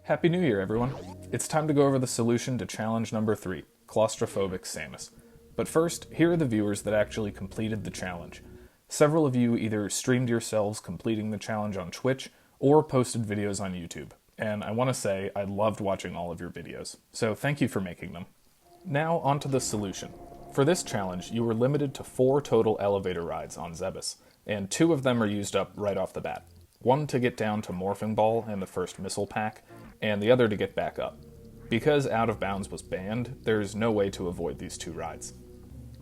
Happy New Year, everyone! It's time to go over the solution to challenge number 3, Claustrophobic Samus. But first, here are the viewers that actually completed the challenge. Several of you either streamed yourselves completing the challenge on Twitch or posted videos on YouTube. And I want to say I loved watching all of your videos, so thank you for making them. Now onto the solution. For this challenge, you were limited to 4 total elevator rides on Zebes, and 2 of them are used up right off the bat. One to get down to Morphing Ball and the first missile pack, and the other to get back up. Because Out of Bounds was banned, there's no way to avoid these 2 rides.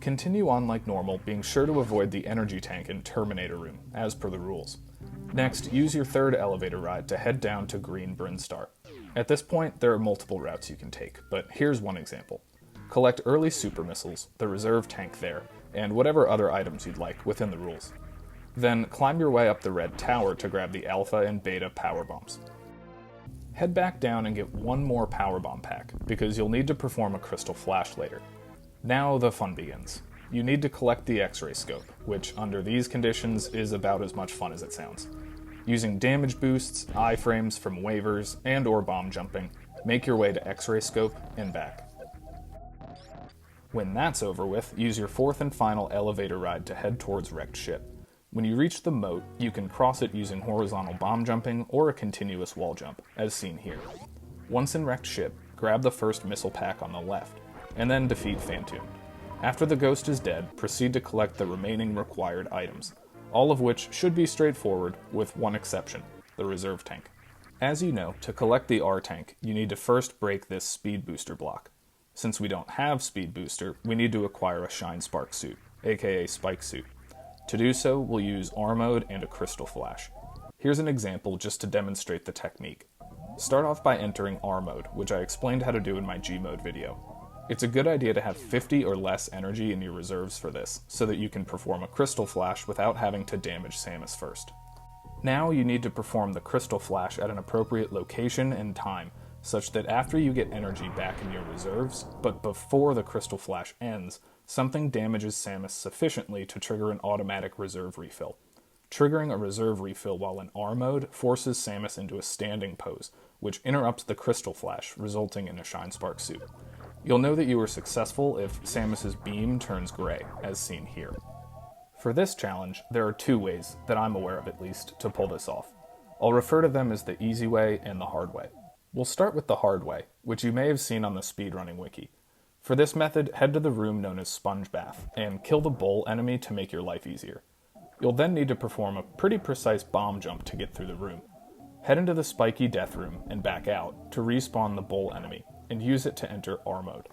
Continue on like normal, being sure to avoid the energy tank in Terminator Room, as per the rules. Next, use your 3rd elevator ride to head down to Green Brinstar. At this point, there are multiple routes you can take, but here's one example. Collect early super missiles, the reserve tank there, and whatever other items you'd like within the rules. Then climb your way up the red tower to grab the alpha and beta power bombs. Head back down and get 1 more power bomb pack, because you'll need to perform a crystal flash later. Now the fun begins. You need to collect the X-ray scope, which under these conditions is about as much fun as it sounds. Using damage boosts, iframes from waivers, and or bomb jumping, make your way to X-ray scope and back. When that's over with, use your 4th and final elevator ride to head towards wrecked ship. When you reach the moat, you can cross it using horizontal bomb jumping or a continuous wall jump, as seen here. Once in wrecked ship, grab the first missile pack on the left, and then defeat Phantoon. After the ghost is dead, proceed to collect the remaining required items, all of which should be straightforward, with one exception, the reserve tank. As you know, to collect the R tank, you need to first break this speed booster block. Since we don't have speed booster, we need to acquire a Shine Spark suit, aka Spike suit. To do so, we'll use R mode and a crystal flash. Here's an example just to demonstrate the technique. Start off by entering R mode, which I explained how to do in my G mode video. It's a good idea to have 50 or less energy in your reserves for this, so that you can perform a crystal flash without having to damage Samus first. Now you need to perform the crystal flash at an appropriate location and time, such that after you get energy back in your reserves, but before the crystal flash ends, something damages Samus sufficiently to trigger an automatic reserve refill. Triggering a reserve refill while in R mode forces Samus into a standing pose, which interrupts the crystal flash, resulting in a Shine Spark suit. You'll know that you were successful if Samus's beam turns gray, as seen here. For this challenge, there are 2 ways, that I'm aware of at least, to pull this off. I'll refer to them as the easy way and the hard way. We'll start with the hard way, which you may have seen on the speedrunning wiki. For this method, head to the room known as Sponge Bath, and kill the bowl enemy to make your life easier. You'll then need to perform a pretty precise bomb jump to get through the room. Head into the spiky death room and back out to respawn the bowl enemy, and use it to enter R mode.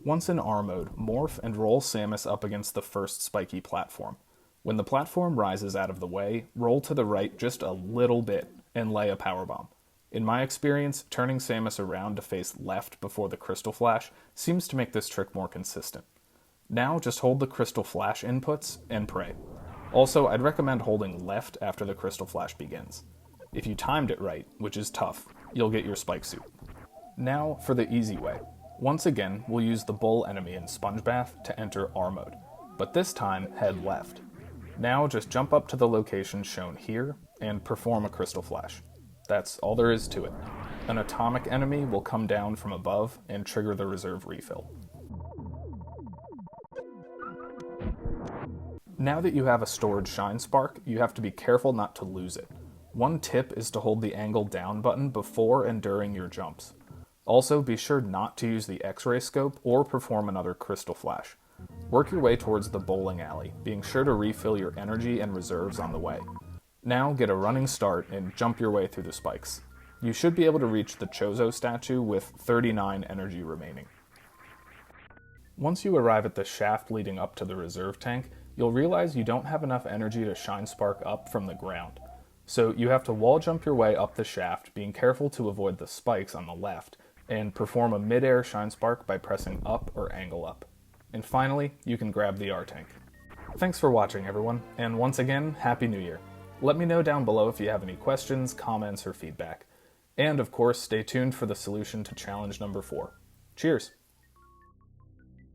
Once in R mode, morph and roll Samus up against the first spiky platform. When the platform rises out of the way, roll to the right just a little bit and lay a powerbomb. In my experience, turning Samus around to face left before the crystal flash seems to make this trick more consistent. Now just hold the crystal flash inputs and pray. Also, I'd recommend holding left after the crystal flash begins. If you timed it right, which is tough, you'll get your spike suit. Now for the easy way. Once again, we'll use the bull enemy in Sponge Bath to enter R mode, but this time head left. Now just jump up to the location shown here and perform a crystal flash. That's all there is to it. An atomic enemy will come down from above and trigger the reserve refill. Now that you have a stored Shine Spark, you have to be careful not to lose it. One tip is to hold the angle down button before and during your jumps. Also, be sure not to use the X-ray scope or perform another crystal flash. Work your way towards the bowling alley, being sure to refill your energy and reserves on the way. Now get a running start and jump your way through the spikes. You should be able to reach the Chozo statue with 39 energy remaining. Once you arrive at the shaft leading up to the reserve tank, you'll realize you don't have enough energy to Shine Spark up from the ground. So you have to wall jump your way up the shaft, being careful to avoid the spikes on the left, and perform a mid-air Shine Spark by pressing up or angle up. And finally, you can grab the R tank. Thanks for watching, everyone, and once again, Happy New Year. Let me know down below if you have any questions, comments, or feedback. And of course, stay tuned for the solution to challenge number 4. Cheers!